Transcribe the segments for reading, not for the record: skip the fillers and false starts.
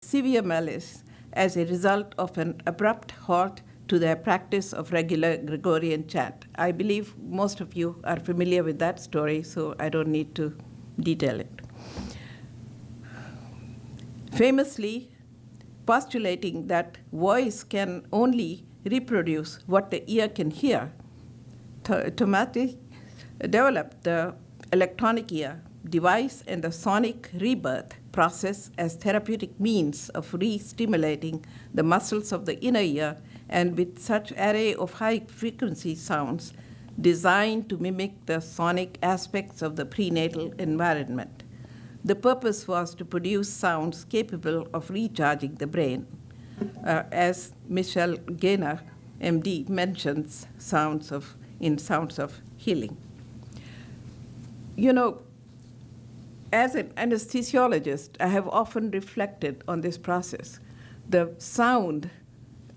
severe malaise as a result of an abrupt halt to their practice of regular Gregorian chant. I believe most of you are familiar with that story, so I don't need to detail it. Famously postulating that voice can only reproduce what the ear can hear, Tomatis developed the electronic ear device and the sonic rebirth process as therapeutic means of re-stimulating the muscles of the inner ear, and with such array of high-frequency sounds designed to mimic the sonic aspects of the prenatal environment. The purpose was to produce sounds capable of recharging the brain. As Michel Gaynor, MD, mentions in Sounds of Healing. You know, as an anesthesiologist, I have often reflected on this process. The sound,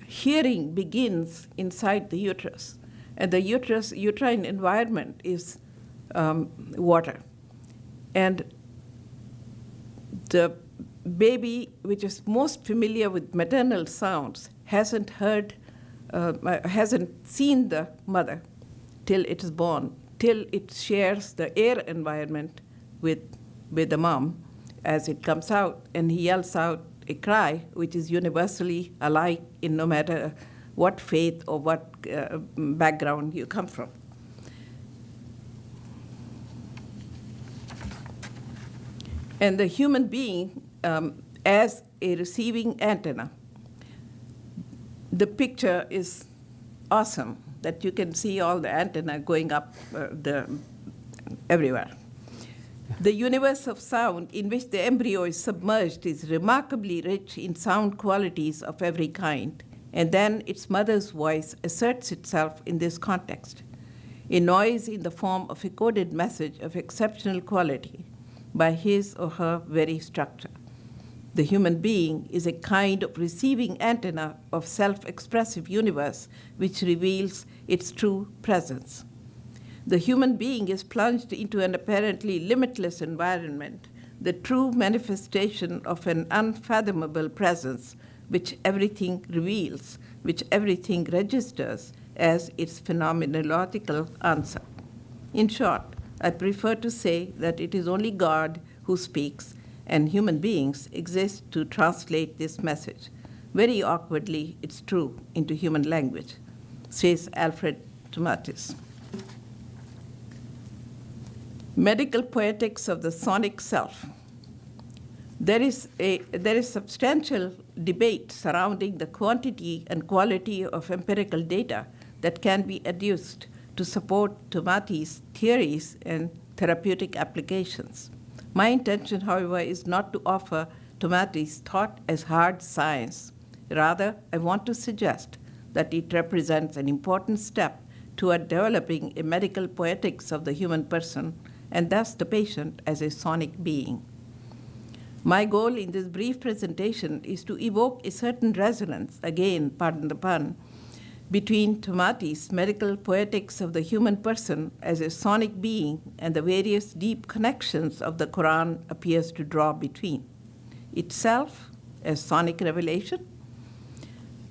hearing begins inside the uterus, and the uterine environment is water. And the baby, which is most familiar with maternal sounds, hasn't seen the mother till it is born, till it shares the air environment with the mom as it comes out, and he yells out a cry which is universally alike in no matter what faith or what background you come from. And the human being as a receiving antenna. The picture is awesome, that you can see all the antenna going up everywhere. The universe of sound in which the embryo is submerged is remarkably rich in sound qualities of every kind, and then its mother's voice asserts itself in this context, a noise in the form of a coded message of exceptional quality by his or her very structure. The human being is a kind of receiving antenna of self-expressive universe which reveals its true presence. The human being is plunged into an apparently limitless environment, the true manifestation of an unfathomable presence which everything reveals, which everything registers as its phenomenological answer. In short, I prefer to say that it is only God who speaks, and human beings exist to translate this message. Very awkwardly, it's true, into human language, says Alfred Tomatis. Medical poetics of the sonic self. There is substantial debate surrounding the quantity and quality of empirical data that can be adduced to support Tomatis' theories and therapeutic applications. My intention, however, is not to offer Tomatis' thought as hard science. Rather, I want to suggest that it represents an important step toward developing a medical poetics of the human person, and thus the patient as a sonic being. My goal in this brief presentation is to evoke a certain resonance, again, pardon the pun, between Tomatis' medical poetics of the human person as a sonic being and the various deep connections of the Quran appears to draw between. Itself as sonic revelation,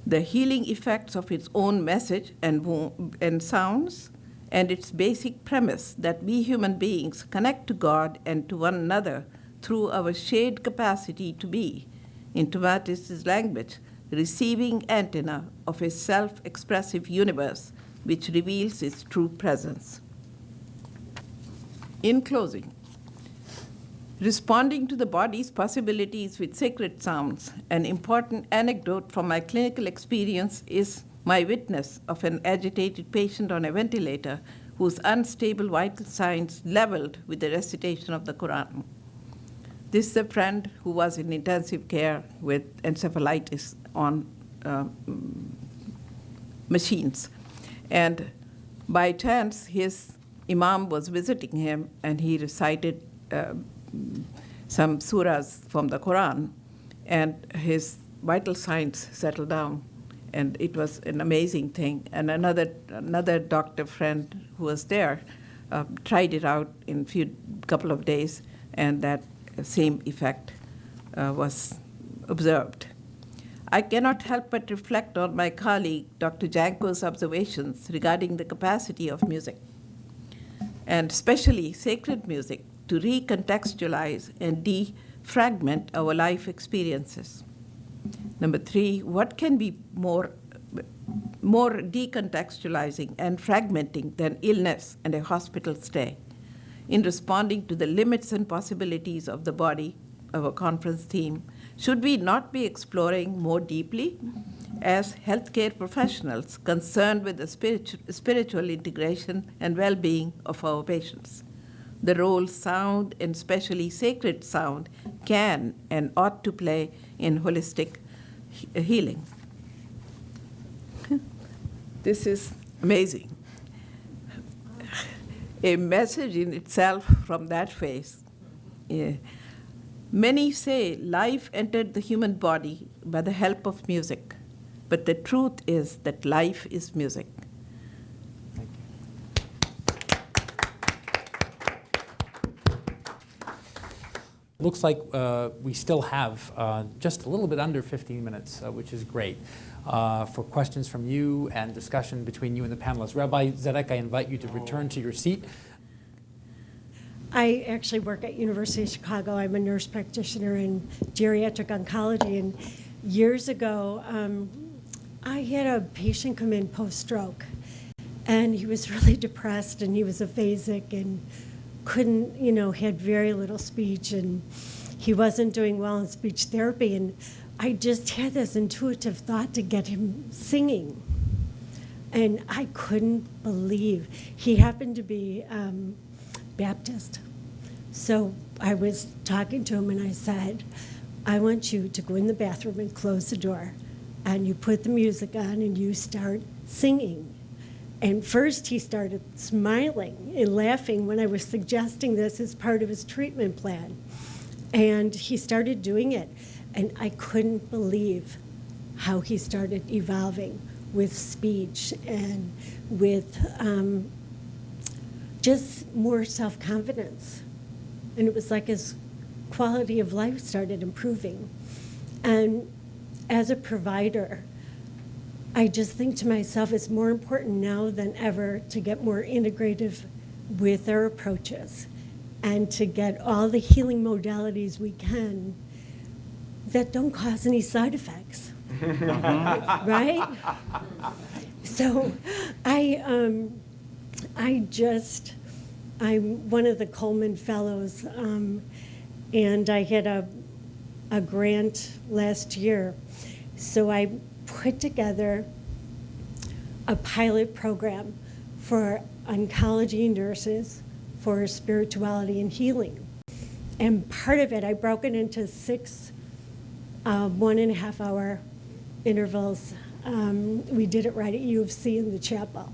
the healing effects of its own message and sounds, and its basic premise that we human beings connect to God and to one another through our shared capacity to be, in Tomatis' language, receiving antenna of a self-expressive universe which reveals its true presence. In closing, responding to the body's possibilities with sacred sounds, an important anecdote from my clinical experience is my witness of an agitated patient on a ventilator whose unstable vital signs leveled with the recitation of the Quran. This is a friend who was in intensive care with encephalitis on machines. And by chance, his imam was visiting him, and he recited some surahs from the Quran, and his vital signs settled down. And it was an amazing thing. And another doctor friend who was there tried it out in a couple of days, and that same effect was observed. I cannot help but reflect on my colleague, Dr. Janko's observations regarding the capacity of music, and especially sacred music, to recontextualize and defragment our life experiences. Number 3, what can be more decontextualizing and fragmenting than illness and a hospital stay in responding to the limits and possibilities of the body, our conference theme? Should we not be exploring more deeply as healthcare professionals concerned with the spiritual integration and well-being of our patients? The role sound, and especially sacred sound, can and ought to play in holistic healing. This is amazing. A message in itself from that face. Yeah. Many say life entered the human body by the help of music, but the truth is that life is music. Thank you. Looks like we still have just a little bit under 15 minutes, which is great, for questions from you and discussion between you and the panelists. Rabbi Zedek, I invite you to return to your seat. I actually work at University of Chicago. I'm a nurse practitioner in geriatric oncology. And years ago, I had a patient come in post-stroke. And he was really depressed, and he was aphasic and couldn't, had very little speech. And he wasn't doing well in speech therapy. And I just had this intuitive thought to get him singing. And I couldn't believe. He happened to be Baptist. So I was talking to him and I said, I want you to go in the bathroom and close the door, and you put the music on and you start singing. And first he started smiling and laughing when I was suggesting this as part of his treatment plan. And he started doing it, and I couldn't believe how he started evolving with speech and with just more self-confidence. And it was like his quality of life started improving. And as a provider, I just think to myself, it's more important now than ever to get more integrative with our approaches and to get all the healing modalities we can that don't cause any side effects. Right? So I'm one of the Coleman Fellows, and I had a grant last year. So I put together a pilot program for oncology nurses for spirituality and healing. And part of it, I broke it into 6 1.5-hour intervals. We did it right at U of C in the chapel.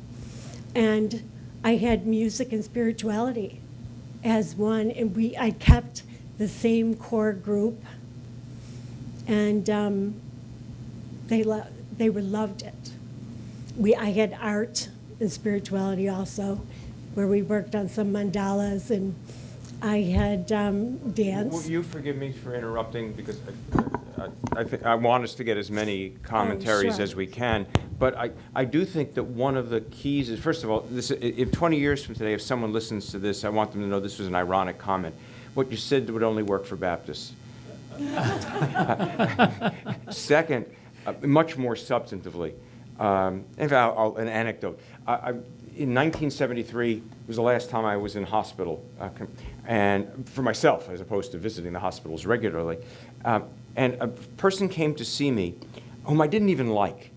And I had music and spirituality as one, and I kept the same core group, and they loved it. I had art and spirituality also, where we worked on some mandalas, and I had dance. Will you forgive me for interrupting, because I want us to get as many commentaries sure. as we can, but I do think that one of the keys is, first of all, if 20 years from today, if someone listens to this, I want them to know this was an ironic comment. What you said would only work for Baptists. Second, much more substantively, in fact, an anecdote. In 1973 was the last time I was in hospital, and for myself, as opposed to visiting the hospitals regularly. And a person came to see me whom I didn't even like,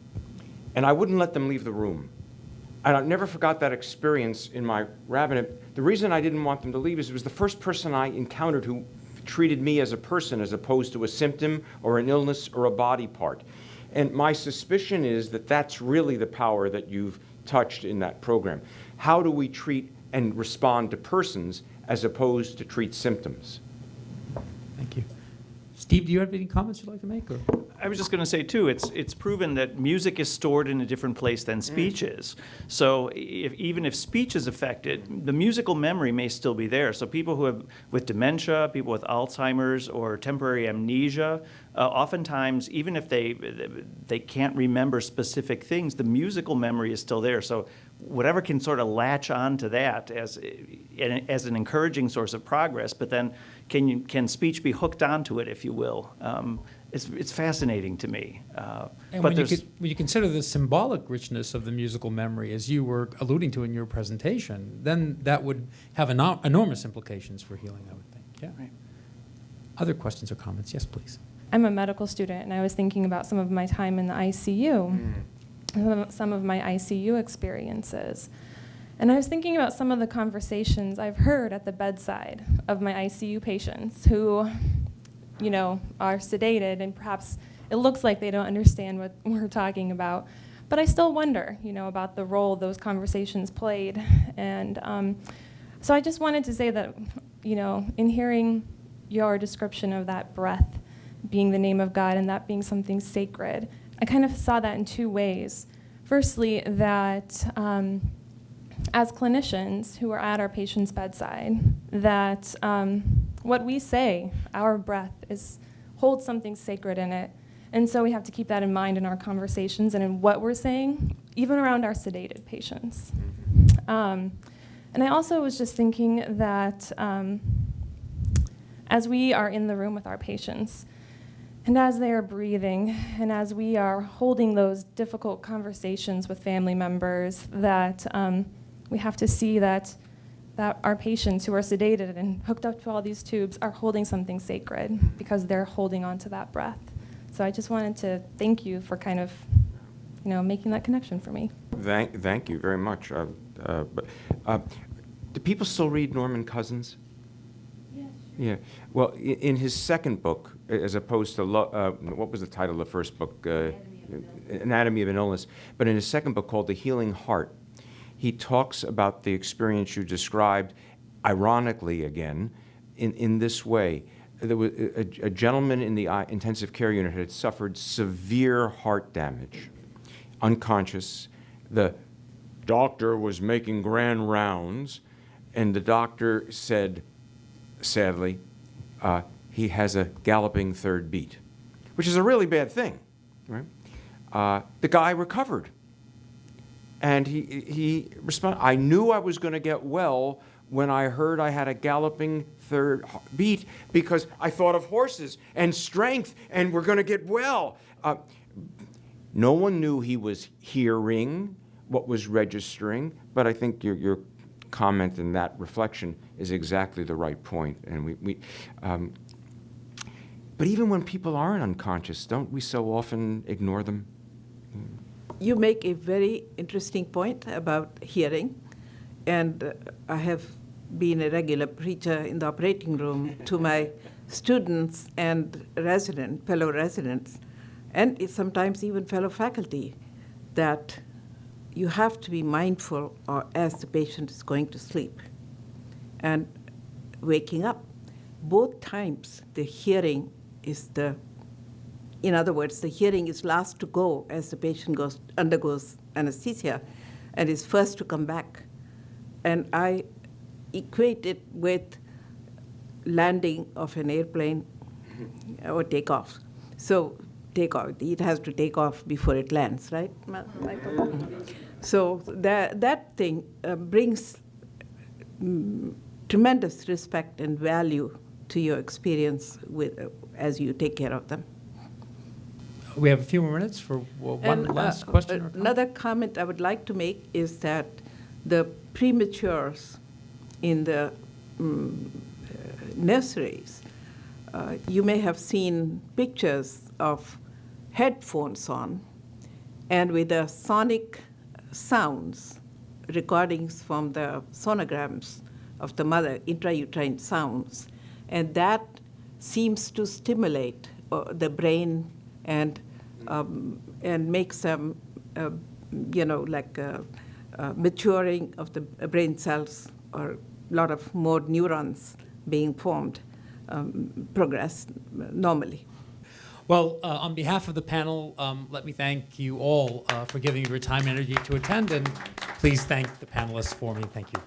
and I wouldn't let them leave the room. And I never forgot that experience in my rabbinate. The reason I didn't want them to leave is it was the first person I encountered who treated me as a person as opposed to a symptom or an illness or a body part. And my suspicion is that that's really the power that you've touched in that program. How do we treat and respond to persons as opposed to treat symptoms? Thank you. Steve, do you have any comments you'd like to make? Or? I was just going to say, too, it's proven that music is stored in a different place than speech is. So even if speech is affected, the musical memory may still be there. So people who have, with dementia, people with Alzheimer's or temporary amnesia, oftentimes, even if they can't remember specific things, the musical memory is still there. So whatever can sort of latch on to that as an encouraging source of progress, but then can speech be hooked onto it, if you will? It's fascinating to me. And But when you consider the symbolic richness of the musical memory, as you were alluding to in your presentation, then that would have enormous implications for healing, I would think. Yeah. Right. Other questions or comments? Yes, please. I'm a medical student, and I was thinking about some of my time in the ICU, some of my ICU experiences. And I was thinking about some of the conversations I've heard at the bedside of my ICU patients who, you know, are sedated, and perhaps it looks like they don't understand what we're talking about. But I still wonder, you know, about the role those conversations played. And so I just wanted to say that, you know, in hearing your description of that breath being the name of God and that being something sacred, I kind of saw that in two ways. Firstly, that as clinicians who are at our patient's bedside, that what we say, our breath, holds something sacred in it. And so we have to keep that in mind in our conversations and in what we're saying, even around our sedated patients. And I also was just thinking that as we are in the room with our patients, and as they are breathing, and as we are holding those difficult conversations with family members, that we have to see that our patients who are sedated and hooked up to all these tubes are holding something sacred because they're holding on to that breath. So I just wanted to thank you for kind of, you know, making that connection for me. Thank you very much. Do people still read Norman Cousins? Yes. Yeah. Well, in his second book, as opposed to, what was the title of the first book? Anatomy of an Illness. But in his second book called The Healing Heart, he talks about the experience you described, ironically again, in this way. There was a gentleman in the intensive care unit had suffered severe heart damage, unconscious. The doctor was making grand rounds, and the doctor said, sadly, he has a galloping third beat, which is a really bad thing, right? The guy recovered. And he responded, I knew I was going to get well when I heard I had a galloping third beat because I thought of horses and strength and we're going to get well. No one knew he was hearing what was registering, but I think your comment and that reflection is exactly the right point. And but even when people aren't unconscious, don't we so often ignore them? You make a very interesting point about hearing, and I have been a regular preacher in the operating room to my students and fellow residents, and sometimes even fellow faculty, that you have to be mindful as the patient is going to sleep and waking up. Both times the hearing is in other words, the hearing is last to go as the patient undergoes anesthesia and is first to come back. And I equate it with landing of an airplane or takeoff. So takeoff, it has to take off before it lands, right, Michael? So that thing brings tremendous respect and value to your experience as you take care of them. We have a few more minutes for one last question. Or comment. Another comment I would like to make is that the prematures in the nurseries, you may have seen pictures of headphones on and with the sonic sounds, recordings from the sonograms of the mother, intrauterine sounds, and that seems to stimulate the brain and make some, maturing of the brain cells or a lot of more neurons being formed progress normally. Well, on behalf of the panel, let me thank you all for giving your time and energy to attend, and please thank the panelists for me. Thank you.